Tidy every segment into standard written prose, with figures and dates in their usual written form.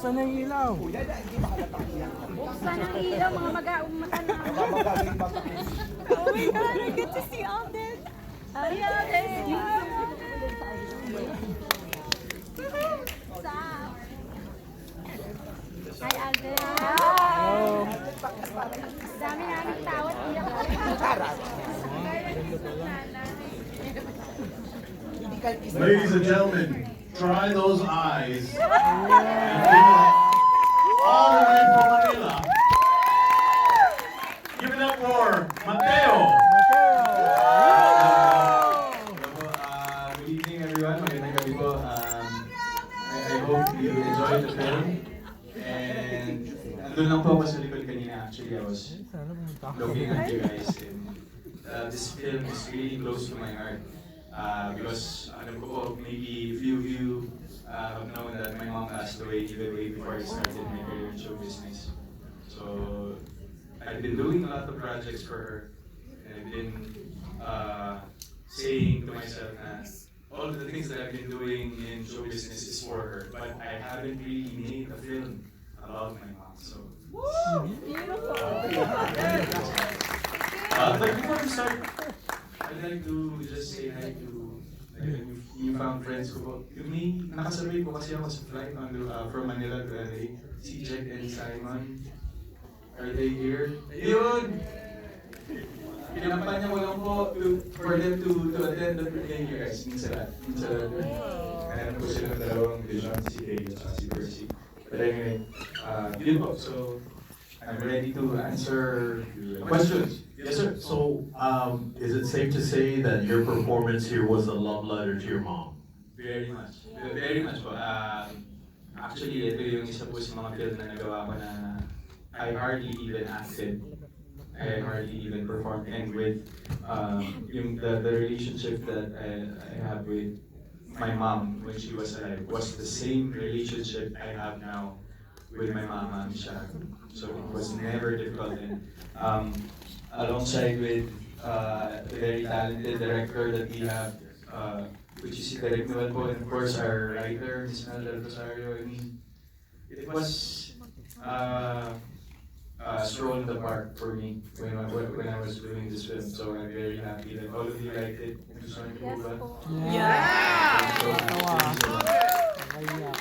Buksan na yung ilaw. Buksan ang ilaw, mga mag-aumata na. Oh my God, I get to see Alden. Hi, Alden. Hi, Alden. Hello. Dami namin tawat. Ladies and gentlemen, try those eyes. And give it all the way from Manila. Give it up for Mateo. Good evening, everyone. Magandang gabi po. I hope you enjoyed the film. And andun lang po ako sa likod kanina. Actually, I was looking at you guys. And this film is really close to my heart. Because alam ko po, maybe few of you have known that my mom passed away even way before I started my career in show business. So I've been doing a lot of projects for her. And I've been saying to myself na all of the things that I've been doing in show business is for her. But I haven't really made a film about my mom. So, but before we start, I'd like to just say hi to newfound friends ko po. Yung may nakasabay ko kasi ako sa flight from Manila to LA. Si Jack and Simon. Are they here? Ayun! Pinampanya ko lang po for them to attend the premiere, guys. Minsan. Kaya po sila dalawang vision, si Dave at si Percy. But anyway, yun po. So, I'm ready to answer questions. Yes, sir. So, is it safe to say that your performance here was a love letter to your mom? Very much. Very much po. Actually, ito yung isa po sa mga film na nagawa ko na I hardly even acted. I hardly even performed. And with the relationship that I have with my mom when she was alive was the same relationship I have now with my mama, Michelle. So it was never difficult. And alongside with a very talented director that we have, which is si Derek Noel po, and of course our writer, Ms. Mel Del Rosario. I mean, it was a stroll in the park for me when I was doing this film. So I'm very happy that all of you liked it.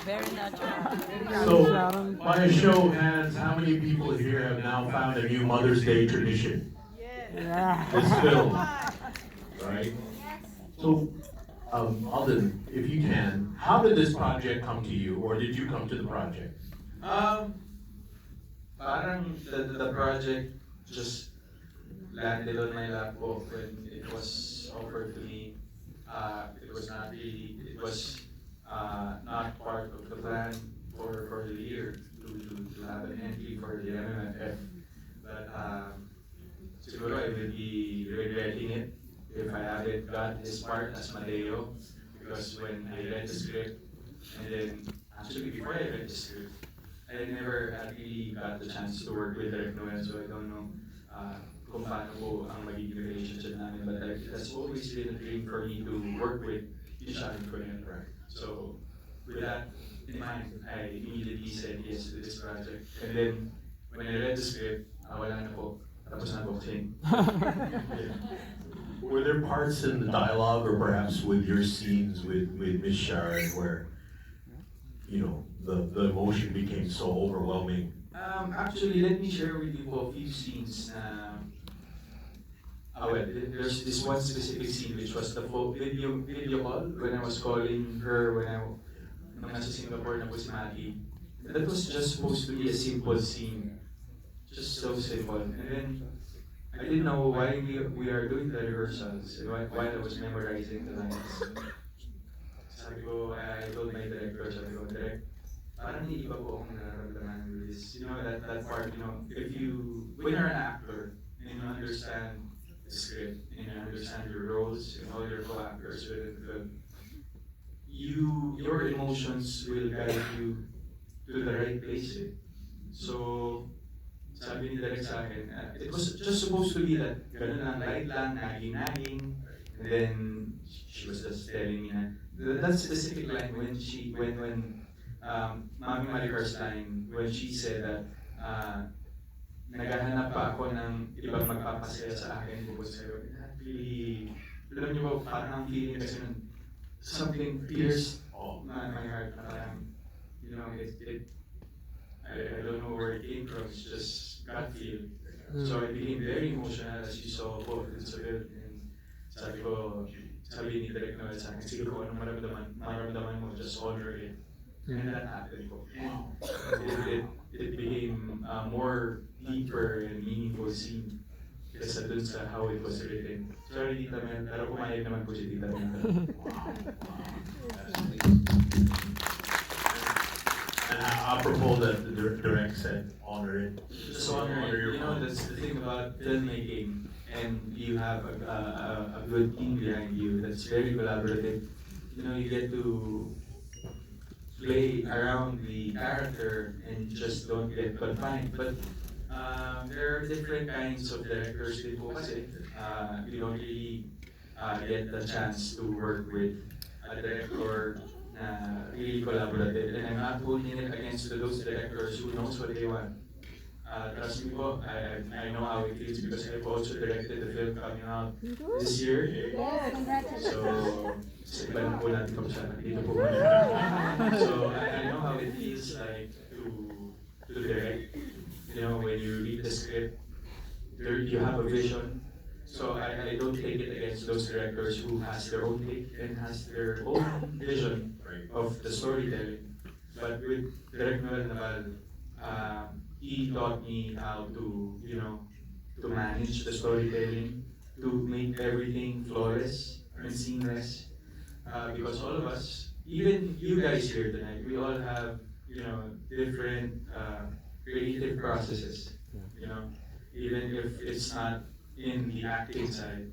Very natural. So, by a show of hands, how many people here have now found a new Mother's Day tradition? Yeah. This film, right? So, Alden, if you can, how did this project come to you, or did you come to the project? Parang the project just landed on my lap po when it was offered to me. It was not really, it was not part of the plan for the year to have an entry for the MMFF. But siguro I will be regretting it if I haven't got this part as Mateo, because when I read the script, and then actually before I read the script, I never really got the chance to work with Derek Noel, so I don't know kung paano po ang magiging relationship namin. But that's always been a dream for me to work with Isha and Corinne. So with that in mind, I immediately said yes to this project. And then when I read the script, wala na po. Tapos na po kasi. Were there parts in the dialogue, or perhaps with your scenes with Miss Sharon, where the emotion became so overwhelming? Actually, let me share with you a few scenes. There's this one specific scene which was the video call when I was calling her nung nasa Singapore na po si Maggie. That was just supposed to be a simple scene, just so simple. And then I didn't know why we are doing the rehearsals and while I was memorizing the lines. Sabi ko, I told my director, sabi ko, Direk, parang hindi iba po akong nararamdaman with this. You know, that part, when you're an actor and you understand the script and you understand your roles and all your co-actors within the film, your emotions will guide you to the right place. So, sabi ni Derek sa akin, it was just supposed to be that ganun lang, light lang, naging-naging, and then she was just telling me na, that specific line when Mami Maricar's line when she said that naghahanap pa ako ng ibang magpapasaya sa akin bukod sa'yo. That really, alam niyo ba, parang ang feeling kasi nun, something pierced my heart na parang, you know, I don't know where it came from, it's just gut feel. So I became very emotional as you saw po, it's a bit, and sabi ni Direk Noel sa akin, sige ko anong maramdaman mo, just honor it. And that happened po. It became a more deeper and meaningful scene kesa dun sa how it was written. Sorry, Tita Mel, pero pumayag naman po si Tita Mel. And apropos that the direct said, honor it. Just honor it. You know, that's the thing about filmmaking, and you have a good team behind you that's very collaborative. You know, you get to play around the character and just don't get confined. But there are different kinds of directors din po kasi you don't really get the chance to work with a director na really collaborative. And I'm not holding it against those directors who knows what they want. Trust me po, I know how it feels because I've also directed the film coming out this year. Yes, congratulations. So, sa iba lang po natin kung saan dito po muna. So, I know how it feels like to direct. You know, when you read the script, you have a vision. So, I don't take it against those directors who has their own take and has their own vision of the storytelling. But with Direk Noel Naval, he taught me how to, you know, to manage the storytelling, to make everything flawless and seamless. Because all of us, even you guys here tonight, we all have, you know, different creative processes. You know, even if it's not in the acting side.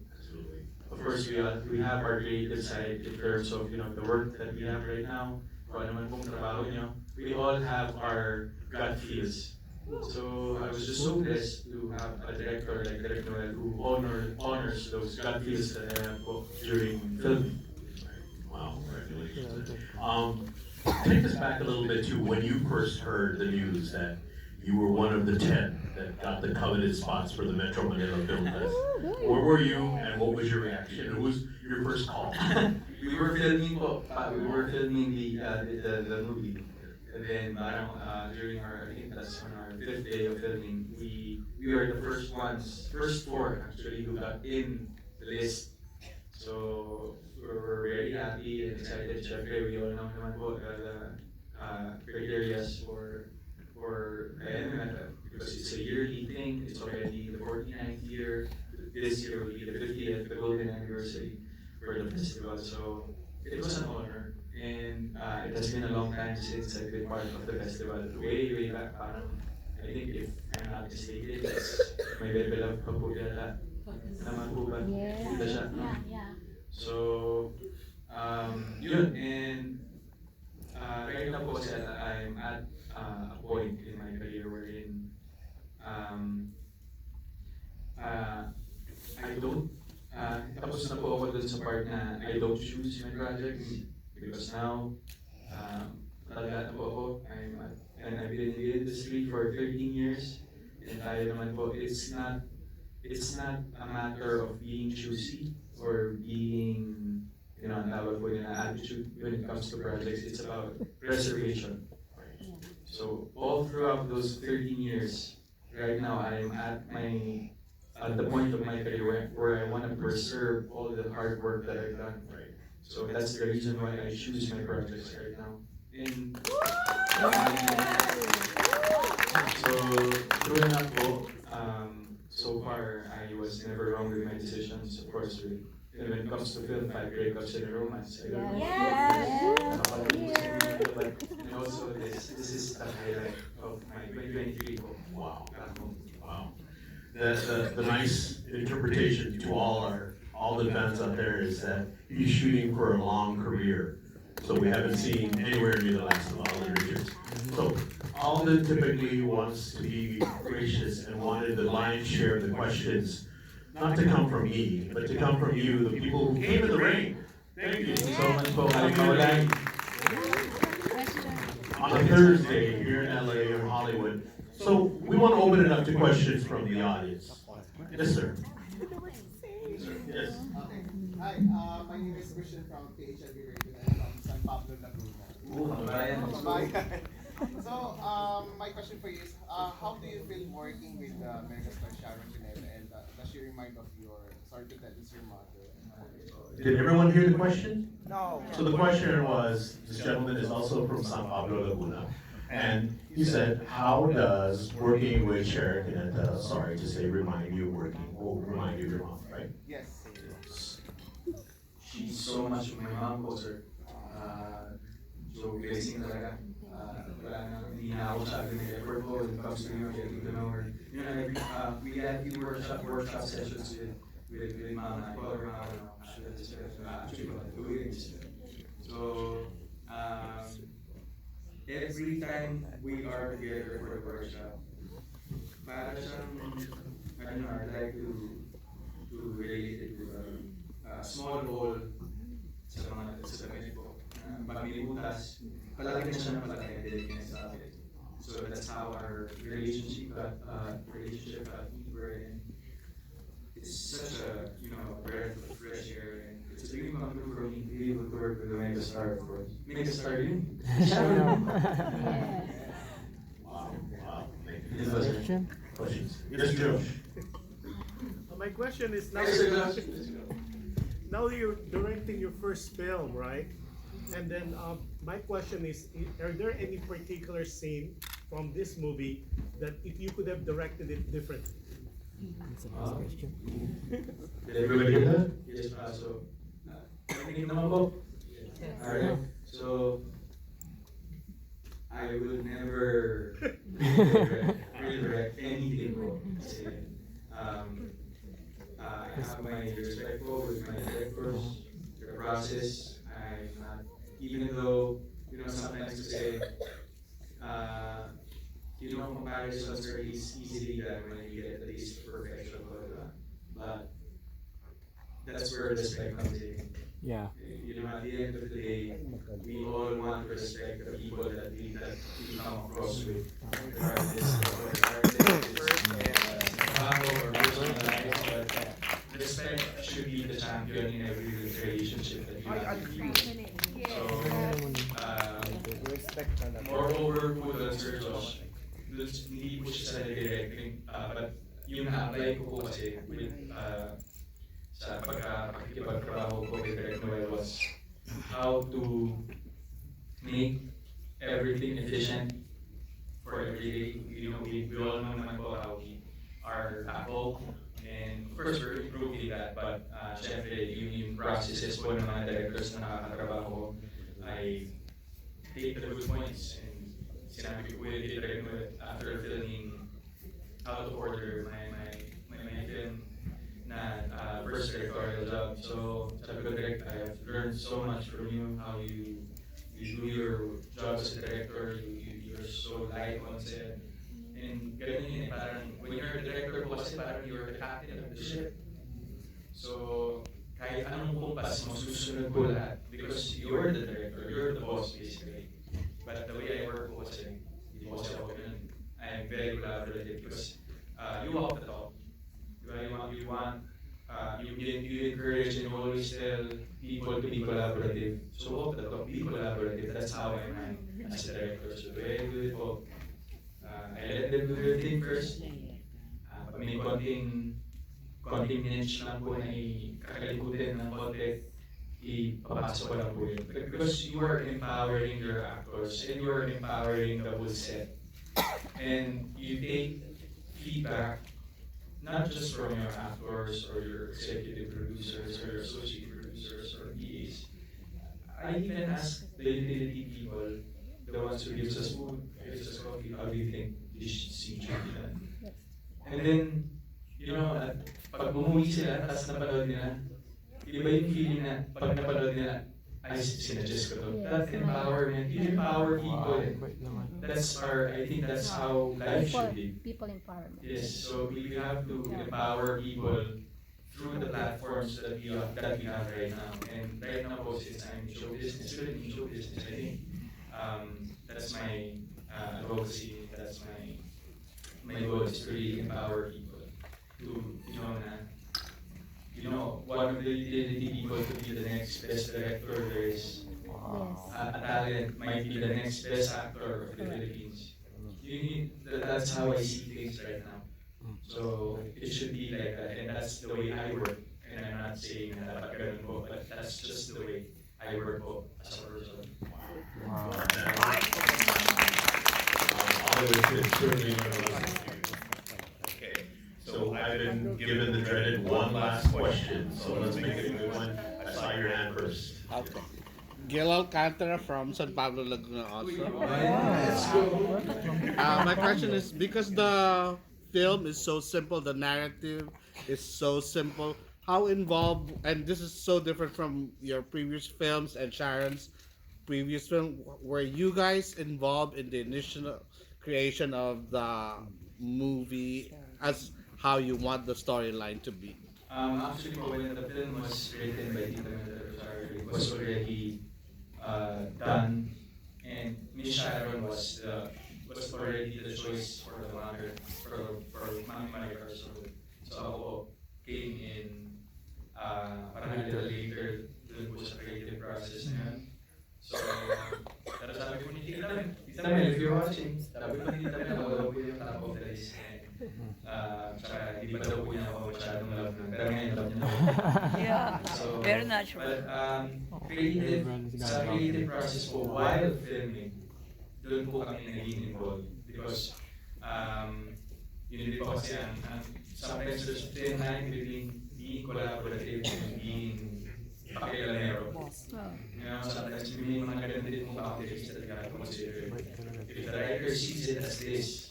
Of course, we have our creative side in terms of, you know, the work that we have right now. Kung ano man pong trabaho niyo, we all have our gut feels. So I was just so blessed to have a director like Direk Noel who honors those gut feels that I have during filming. Wow, congratulations. Take us back a little bit to when you first heard the news that you were one of the 10 that got the coveted spots for the Metro Manila Film Fest. Where were you and what was your reaction? Who was your first call? We were filming po, we were filming the movie. And then during our, I think that's on our 5th day of filming, we were the first four actually who got in the list. So we're very happy and excited. Syempre, we all know naman po the criteria because it's a yearly thing. It's already the 49th year. This year will be the 50th, the golden anniversary for the festival. So it was an honor, and it has been a long time since I've been part of the festival. Way back, I think if I'm not mistaken, it's may bebelang pa po yata. Naman po ba? Kita siya, no? Yeah. So, yun, and right now po kasi I'm at a point in my career wherein I don't, tapos na po ako dun sa part na I don't choose my projects because now, talaga na po ako, and I've been in the industry for 13 years, and tayo naman po, it's not a matter of being choosy or being, you know, ang tawag po na attitude when it comes to projects, it's about preservation. So all throughout those 13 years, right now I'm at the point of my career where I want to preserve all the hard work that I've done. So that's the reason why I choose my projects right now. And so growing up po, so far I was never wrong with my decisions. Of course, when it comes to film, 5 breakups in a romance. I don't know. But and also this is the highlight of my 2023 book. Wow. Wow. The nice interpretation to all the fans out there is that he's shooting for a long career. So we haven't seen anywhere near the last of Alden Richards. So Alden typically wants to be gracious and wanted the lion's share of the questions not to come from me, but to come from you, the people who came in the rain. Thank you so much for having me. on a Thursday here in LA or Hollywood. So we want to open it up to questions from the audience. Yes, sir. Yes. Okay. Hi, my name is Christian from PHLB Radio and from San Pablo, Laguna. Kabayan. So, my question for you is, how do you feel working with megastar Sharon Pineda, and does she remind of your, sorry to tell, is your mother? Did everyone hear the question? No. So the question was, this gentleman is also from San Pablo, Laguna. And he said, how does working with Sharon Pineda, sorry to say, remind you of working, or remind you of your mom, right? Yes. She's so much of my mom ko, sir. So, blessing talaga. Wala na, hindi na ako sabi ng effort ko when it comes to getting to know her. You know, we had few workshop sessions with mama. I call her mama now. Actually, so, every time we are together for the workshop, para siyang, I don't know, I'd like to relate it to a small goal sa mga sa gamit ko. Pag binibutas, palagi na siya na palaki ang dedication sa akin. So that's how our relationship got deeper, and it's such a, you know, breath of fresh air, and it's a dream come true for me to be able to work with a megastar, of course. Megastar yun. Wow, wow. Thank you. Yes, sir. Question? Questions? Yes, Josh. My question is now, Yes, sir. now you're directing your first film, right? And then my question is, are there any particular scene from this movie that if you could have directed it differently? That's a nice question. Did everybody hear that? Yes, so, narinig naman po? Alright, so, I would never redirect anything po. Kasi, I have my respect po with my directors, their process. I'm not, even though, you know, sometimes to say, you know, comparisons are easily done when you get this perfection, but that's where respect comes in. Yeah. You know, at the end of the day, we all want to respect the people that we come across with, regardless of or personal life, but respect should be the champion in every relationship that you have. So, moreover po doon, Sir Josh, hindi po siya sa directing, but yung na-apply ko po kasi with, sa pagkakipagtrabaho ko with Direct Noel was how to make everything efficient for every day. You know, we all know naman po how we are tackle, and of course we're improving that, but syempre yung processes po ng mga directors na nakakatrabaho ko, I take the good points, and sinabi ko with Direct Noel after filming Out of Order, my film na first directorial job. So sabi ko, Direct, I have learned so much from you, how you do your job as a director. You're so light on set. And ganun yun eh, parang when you're a director po kasi parang you're the captain of the ship. So kahit anong kumpas mo, susunod po lahat. Because you're the director, you're the boss basically. But the way I work po kasi, hindi po kasi ako yun. I am very collaborative because you walk the talk. You encourage and you always tell people to be collaborative. So walk the talk, be collaborative. That's how I am as a director. So the way I do it po, I let them do their thing first. Pag may konting minutes lang po na kakalikutin ng konti, ipapasok ko lang po yun. Because you are empowering your actors and you are empowering the whole set. And you take feedback not just from your actors or your executive producers or your associate producers or PAs. I even ask the utility people, the ones who gives us food, gives us coffee, how do you think this scene should be done? And then, you know, pag bumuwi sila, tapos napanood nila, iba yung feeling na pag napanood nila, ay sinuggest ko to. That empowerment, you empower people. I think that's how life should be. People empowerment. Yes, so we have to empower people through the platforms that we have right now. And right now, since I'm in show business, still in show business, I think that's my advocacy. That's my goal is to really empower people to one of the utility people to be the next best director there is. A talent might be the next best actor of the Philippines. That's how I see things right now. So it should be like that, and that's the way I work. And I'm not saying na dapat ganun po, but that's just the way I work po as a person. Oliver could certainly learn a lesson. Okay, so I've been given the dreaded one last question, so let's make it a good one. I saw your hand first. Okay. Gil Alcantara from San Pablo, Laguna also. Let's go. My question is because the film is so simple, the narrative is so simple. How involved, and this is so different from your previous films and Sharon's previous film, were you guys involved in the initial creation of the movie as how you want the storyline to be? Actually, po, when the film was written by Tita Mel Rosario, it was already done, and Miss Sharon was already the choice for the mother for Mami Maricar. So ako po came in parang a little later dun po sa creative process na yun. So, pero sabi ko ni Tita Mel, if you're watching, sabi ko ni Tita Mel, ako daw po yung top of the list. Tsaka hindi pa daw po niya ako masyadong love nun. Pero ngayon love niya na ako. Yeah. So, Very natural. but sa creative process po, while filming, doon po kami naging involved. Because, yun din po kasi sometimes there's a thin line between being collaborative and being pakialamero. Sometimes may mga ganun din mong boundaries that you have to consider. If the writer sees it as this,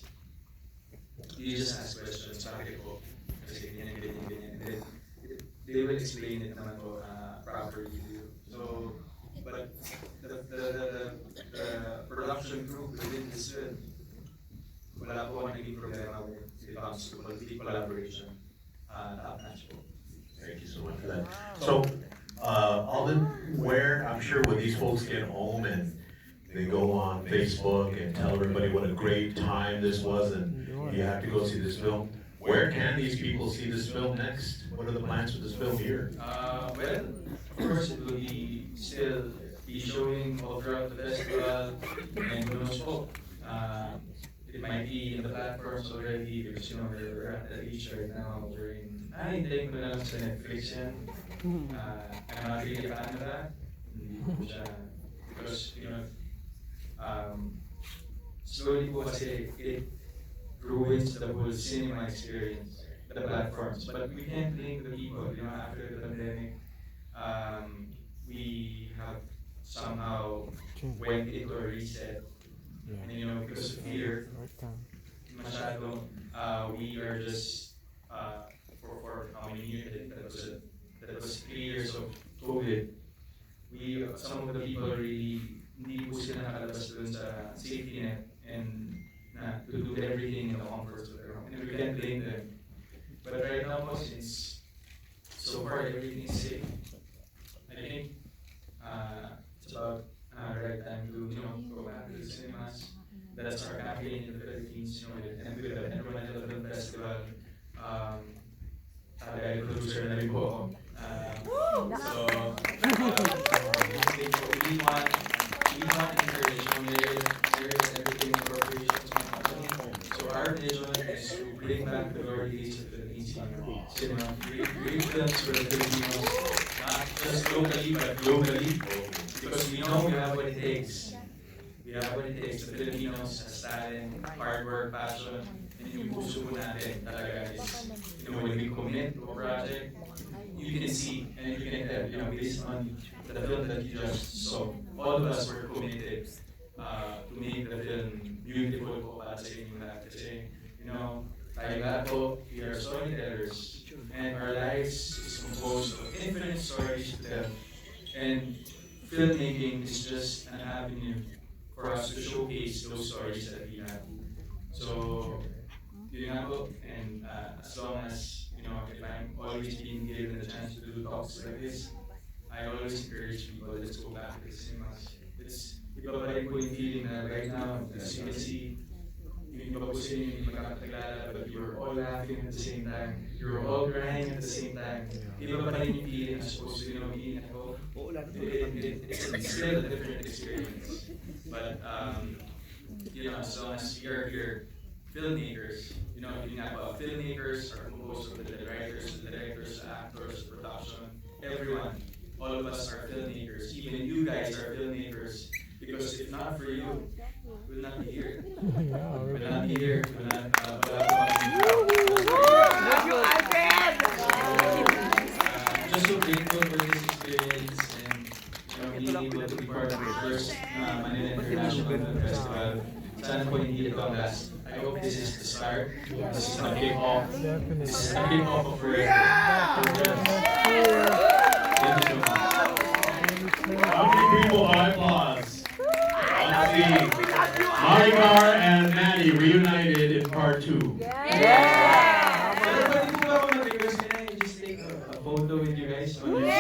you just ask questions, bakit po? Kasi ganyan. And then, they will explain it naman po properly to you. So, but the production group within this film, wala po naging problema when it comes to complete collaboration. Top-notch po. Thank you so much for that. So, Alden, where, I'm sure when these folks get home and they go on Facebook and tell everybody what a great time this was and you have to go see this film, where can these people see this film next? What are the plans for this film here? Well, of course, it will be still be showing all throughout the festival, and who knows po, it might be in the platforms already because we're at the age right now. We're in, hintayin ko na lang sa Netflix yan. I'm not really a fan of that. Hindi po siya, because, slowly po kasi it ruins the whole cinema experience, the platforms. But we can't blame the people, after the pandemic, we have somehow went into a reset. And because of fear, masyado, we are just, for how many years, that was 3 years of COVID. Some of the people really, hindi po sila nakalabas dun sa safety net and to do everything in the comforts of their home. And we can't blame them. But right now, since so far everything is safe, I think it's about right time to go back to the cinemas. That's our campaign in the Philippines, and with the Environmental Film Festival. Tagay producer na rin po ako. So, we want inspiration. There is everything corporations. So our vision is to bring back the glory days of Philippine cinema. Great films for the Filipinos, not just locally but globally, because we know we have what it takes. We have what it takes. The Filipinos has talent, hard work, passion, and yung puso po natin talaga is, when we commit to a project, you can see and you can tell, based on the film that you just saw, all of us were committed to make the film beautiful po para sa inyo lahat. Kasi, tayo lahat po, we are storytellers, and our lives is composed of infinite stories to tell. And filmmaking is just an avenue for us to showcase those stories that we have. So, yun nga po, and as long as, if I'm always being given the chance to do talks like this, I always encourage people, let's go back to the cinemas. iba pa rin po yung feeling na right now, as you can see, yung iba po sa inyo hindi magkakakilala, but you're all laughing at the same time, you're all crying at the same time. Iba pa rin yung feeling as opposed to, being at home. It's still a different experience. But, as long as you're here, filmmakers, yung nga ba, filmmakers are composed of the writers, the directors, actors, production, everyone. All of us are filmmakers. Even you guys are filmmakers. Because if not for you, we'll not be here. We'll not be here. We'll not, just so grateful for this experience and being able to be part of the first Manila International Film Festival. Sana po hindi ito ang last. I hope this is the start. This is the kick-off. This is the kick-off of forever. Thank you so much. How many people applause? Let's see. Maricar and Maddie reunited in part 2. Just take a photo with you guys. Selfie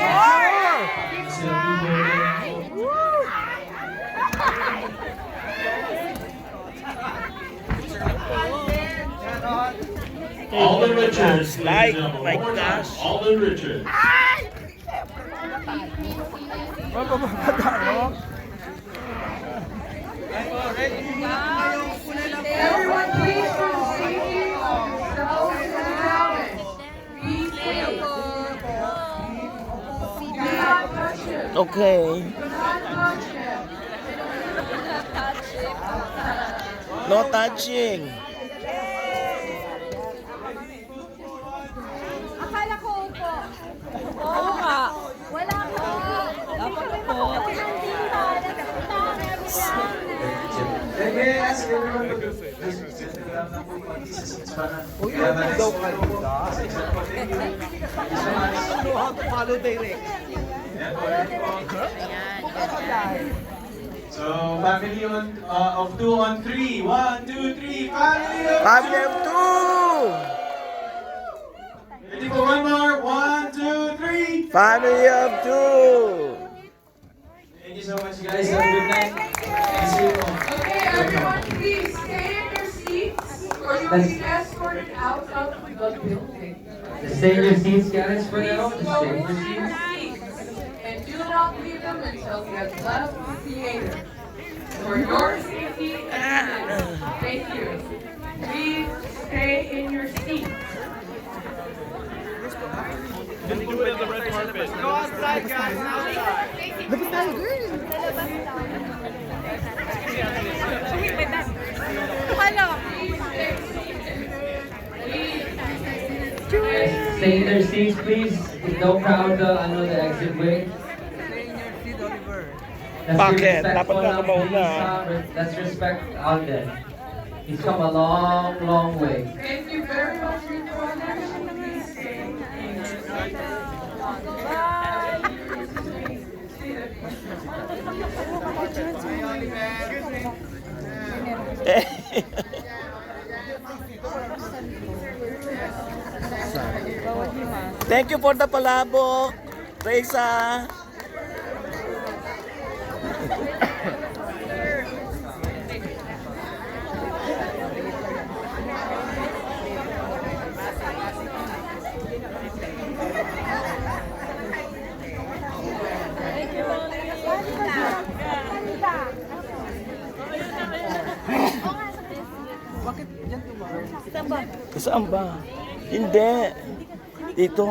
photo. Alden Richards. Like, ladies and gentlemen. my One more time. gosh. Alden Richards. Everyone, please proceed on yourselves and talent. Be safe. Do not touch him. Okay. Do not touch him. No touching. Akala ko upo. Oo nga. Wala ko. Dapat po. Pinandita. Let me ask everyone to Know how to follow direct. So, family of 2 on 3. 1, 2, 3. Family of 2. Ready for one more? 1, 2, 3. Family of 2. Thank you so much, guys. Have a good night. And see you all. Okay, everyone, please stay in your seats or you will be escorted out of the building. Stay in your seats, guys, for now. Please Just go stay in to your your seats. seats and do not leave them until you have left the theater. For your safety and thank you. Please stay in your seats. Go outside, guys. Outside. Stay in their seats, please. Don't crowd the exit way. Let's be Bakit? respectful Dapat ka now, mauna. please. Let's respect Alden. He's come a long, long way. Thank you very much, reporters. Please stay in your seats. Thank you for the palabok, Teresa. Saan ba? Hindi. Dito.